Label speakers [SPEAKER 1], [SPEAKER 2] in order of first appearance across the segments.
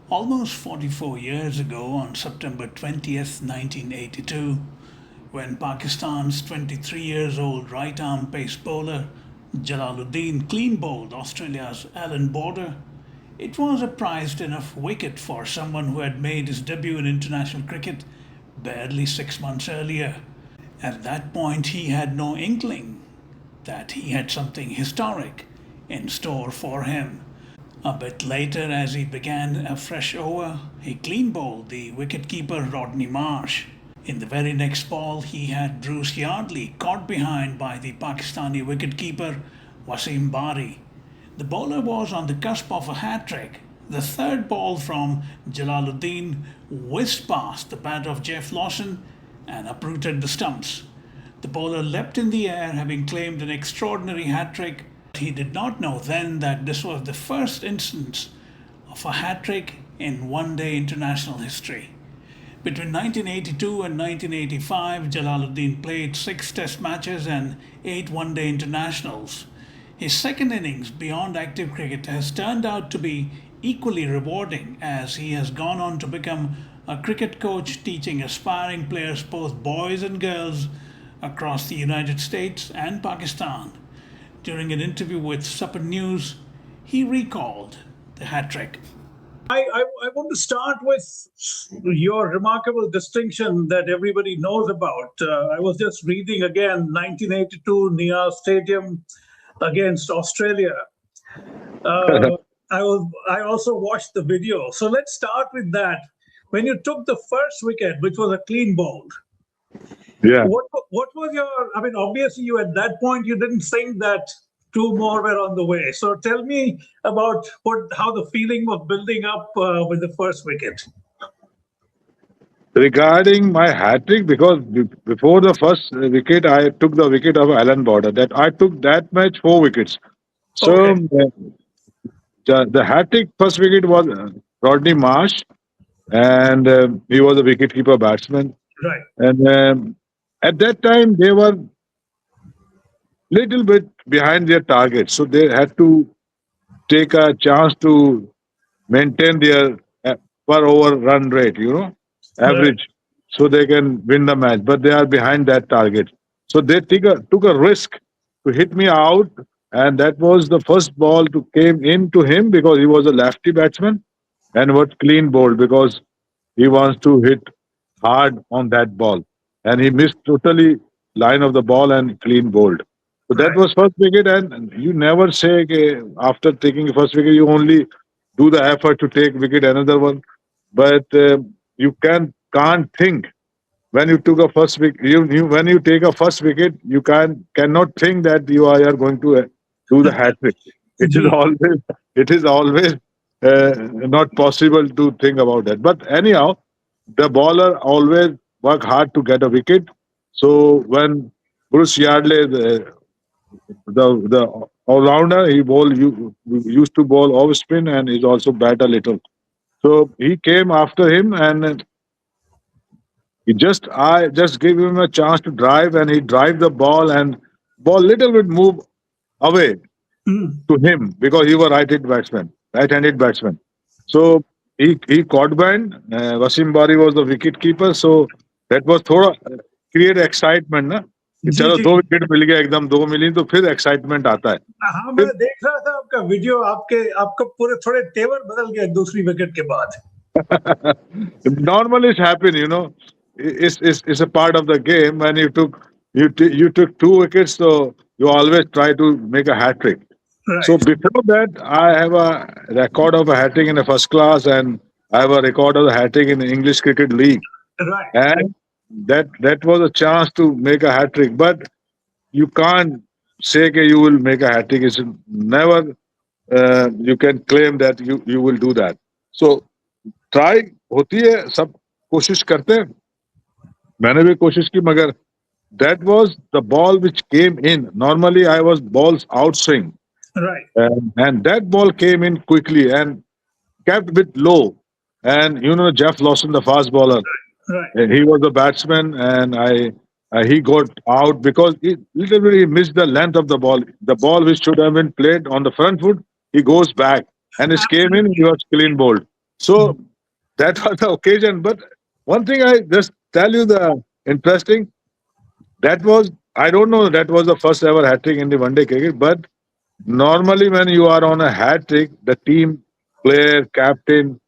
[SPEAKER 1] Almost 44 years ago, on September 20th, 1982, when Pakistan's 23 years old right arm pace bowler Jalaluddin clean bowled Australia's Alan Border, it was a prized enough wicket for someone who had made his debut in international cricket barely 6 months earlier. At that point, he had no inkling that he had something historic in store for him. A bit later, as he began a fresh over, he clean bowled the wicketkeeper Rodney Marsh. In the very next ball, he had Bruce Yardley caught behind by the Pakistani wicketkeeper Wasim Bari. The bowler was on the cusp of a hat trick. The third ball from Jalaluddin whizzed past the bat of Jeff Lawson and uprooted the stumps. The bowler leapt in the air, having claimed an extraordinary hat trick. He did not know then that this was the first instance of a hat trick in one day international history. Between 1982 and 1985, Jalaluddin played 6 Test matches and 8 one-day internationals. His second innings beyond active cricket has turned out to be equally rewarding, as he has gone on to become a cricket coach teaching aspiring players, both boys and girls, across the United States and Pakistan. During an interview with Supper News, he recalled the hat trick.
[SPEAKER 2] I want to start with your remarkable distinction that everybody knows about. I was just reading again 1982 Niaz Stadium against Australia. I also watched the video. So let's start with that. When you took the first wicket, which was a clean bowled,
[SPEAKER 3] Yeah.
[SPEAKER 2] what was your? I mean, obviously, you at that point you didn't think that two more were on the way. So tell me about how the feeling was building up with the first wicket.
[SPEAKER 3] Regarding my hat trick, because before the first wicket, I took the wicket of Alan Border. That I took that match 4 wickets. So
[SPEAKER 2] Okay,
[SPEAKER 3] the hat trick first wicket was Rodney Marsh, and he was a wicketkeeper batsman.
[SPEAKER 2] right,
[SPEAKER 3] And at that time, they were little bit behind their target, so they had to take a chance to maintain their per over run rate,
[SPEAKER 2] right,
[SPEAKER 3] average, so they can win the match. But they are behind that target, so they took a risk to hit me out, and that was the first ball to came into him because he was a lefty batsman and was clean bowled because he wants to hit hard on that ball, and he missed totally line of the ball and clean bowled. So that
[SPEAKER 2] right,
[SPEAKER 3] was first wicket, and you never say okay, after taking first wicket you only do the effort to take wicket another one, but you can't think when you took a first wicket. You when you take a first wicket, you cannot think that you are going to do the hat trick. It is
[SPEAKER 2] Gee,
[SPEAKER 3] always not possible to think about that. But anyhow, the bowler always work hard to get a wicket. So when Bruce Yardley, the all rounder, used to bowl off spin and is also bat a little. So he came after him, and I just gave him a chance to drive, and he drive the ball, and ball little bit move away
[SPEAKER 2] mm,
[SPEAKER 3] to him because he was right-handed batsman. So he caught band. Wasim Bari was the wicket keeper. So that was थोड़ा create excitement ना कि
[SPEAKER 2] जी
[SPEAKER 3] चलो
[SPEAKER 2] जी
[SPEAKER 3] 2 wicket मिल गया एकदम 2 मिली तो फिर excitement आता है
[SPEAKER 2] हाँ, मैं
[SPEAKER 3] फिर
[SPEAKER 2] देख रहा था आपका वीडियो, आपका पूरे थोड़े तेवर बदल गया दूसरी विकेट के बाद.
[SPEAKER 3] normally it's happen, it's a part of the game. When you took 2 wickets, so you always try to make a hat trick. So
[SPEAKER 2] Right,
[SPEAKER 3] before that, I have a record of a hat trick in the first class, and I have a record of a hat trick in the English Cricket League,
[SPEAKER 2] right,
[SPEAKER 3] and that was a chance to make a hat trick. But you can't say that you will make a hat trick. It's never you can claim that you will do that. So try होती है सब कोशिश करते हैं मैंने भी कोशिश की मगर that was the ball which came in. Normally I was balls outswing,
[SPEAKER 2] right,
[SPEAKER 3] and that ball came in quickly and kept a bit low. And Jeff Lawson, the fast bowler,
[SPEAKER 2] right.
[SPEAKER 3] he was a batsman, and he got out because he literally missed the length of the ball. The ball which should have been played on the front foot, he goes back and it came in. He was clean bowled. So that was the occasion. But one thing I just tell you the interesting, that was, I don't know, that was the first ever hat trick in the one day cricket. But normally when you are on a hat trick, the team player, captain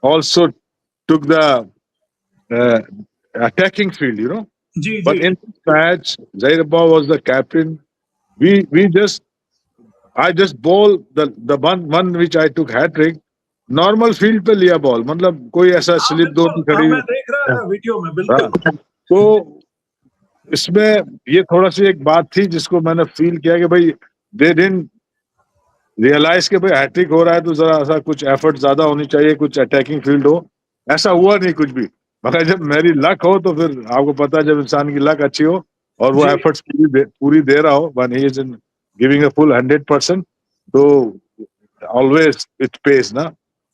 [SPEAKER 3] also took the attacking field, you know.
[SPEAKER 2] जी
[SPEAKER 3] But
[SPEAKER 2] जी
[SPEAKER 3] in this match, Zairabba was the captain. I just ball the one which I took hat trick. Normal field पे लिया ball, मतलब कोई ऐसा
[SPEAKER 2] हाँ
[SPEAKER 3] slip दो नहीं
[SPEAKER 2] बिल्कुल, हाँ,
[SPEAKER 3] खड़ी।
[SPEAKER 2] मैं देख रहा था वीडियो में,
[SPEAKER 3] हाँ,
[SPEAKER 2] बिल्कुल।
[SPEAKER 3] तो इसमें ये थोड़ा सी एक बात थी जिसको मैंने फील किया कि भाई दे डिडंट रियलाइज कि भाई हैट्रिक हो रहा है तो जरा ऐसा कुछ एफर्ट ज्यादा होनी चाहिए, कुछ अटैकिंग फील्ड हो। ऐसा हुआ नहीं कुछ भी, मगर जब मेरी लक हो तो फिर आपको पता है जब इंसान की लक अच्छी हो और वो
[SPEAKER 2] जी
[SPEAKER 3] एफर्ट्स पूरी दे रहा हो, when he is in giving a full 100%, तो ऑलवेज इट पेज ना।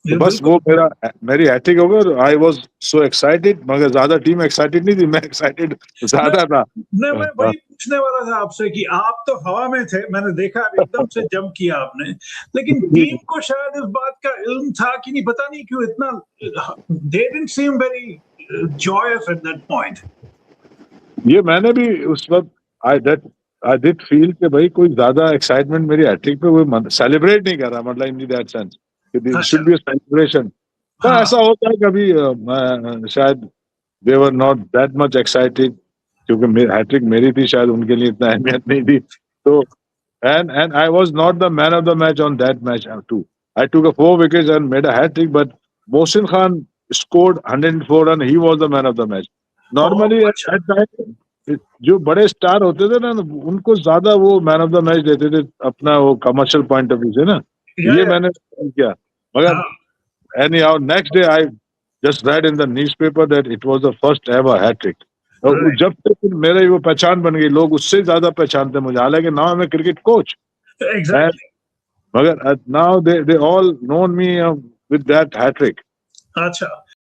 [SPEAKER 3] तो
[SPEAKER 2] ये
[SPEAKER 3] बस
[SPEAKER 2] बिल्कुल।
[SPEAKER 3] वो मेरी हैट्रिक हो गई। आई वाज सो एक्साइटेड, मगर ज्यादा टीम एक्साइटेड नहीं थी, मैं एक्साइटेड ज्यादा था।
[SPEAKER 2] नहीं, मैं वही पूछने वाला था आपसे कि आप तो हवा में थे, मैंने देखा एकदम से जंप किया आपने, लेकिन टीम को शायद इस बात का इल्म था कि नहीं, पता नहीं क्यों इतना, they didn't seem very joyous at that point.
[SPEAKER 3] ये मैंने भी उस वक्त आई डिड फील कि भाई कोई ज्यादा एक्साइटमेंट मेरी हैट्रिक पे वो सेलिब्रेट नहीं कर रहा, मतलब in that sense it should be a celebration. तो
[SPEAKER 2] हाँ
[SPEAKER 3] ऐसा होता है कभी, शायद they were not that much excited, क्योंकि हैट्रिक मेरी थी, शायद उनके लिए इतना अहमियत नहीं थी। तो and I was not the man of the match on that match too. I took a 4 wickets and made a hat trick, but Mohsin Khan scored 104 and he was the man of the match. Normally
[SPEAKER 2] अच्छा।
[SPEAKER 3] at that time जो बड़े star होते थे ना, उनको ज्यादा वो man of the match देते थे अपना वो कमर्शियल पॉइंट ऑफ व्यू से ना। ये मैंने किया, मगर
[SPEAKER 2] हाँ
[SPEAKER 3] anyhow next day I just read in the newspaper that it was the first ever hat trick.
[SPEAKER 2] Right.
[SPEAKER 3] जब से फिर मेरी वो पहचान बन गई, लोग उससे ज्यादा पहचानते मुझे, हालांकि नाउ मैं क्रिकेट कोच,
[SPEAKER 2] एग्जैक्टली।
[SPEAKER 3] मगर now they all known me with that hat trick.
[SPEAKER 2] अच्छा,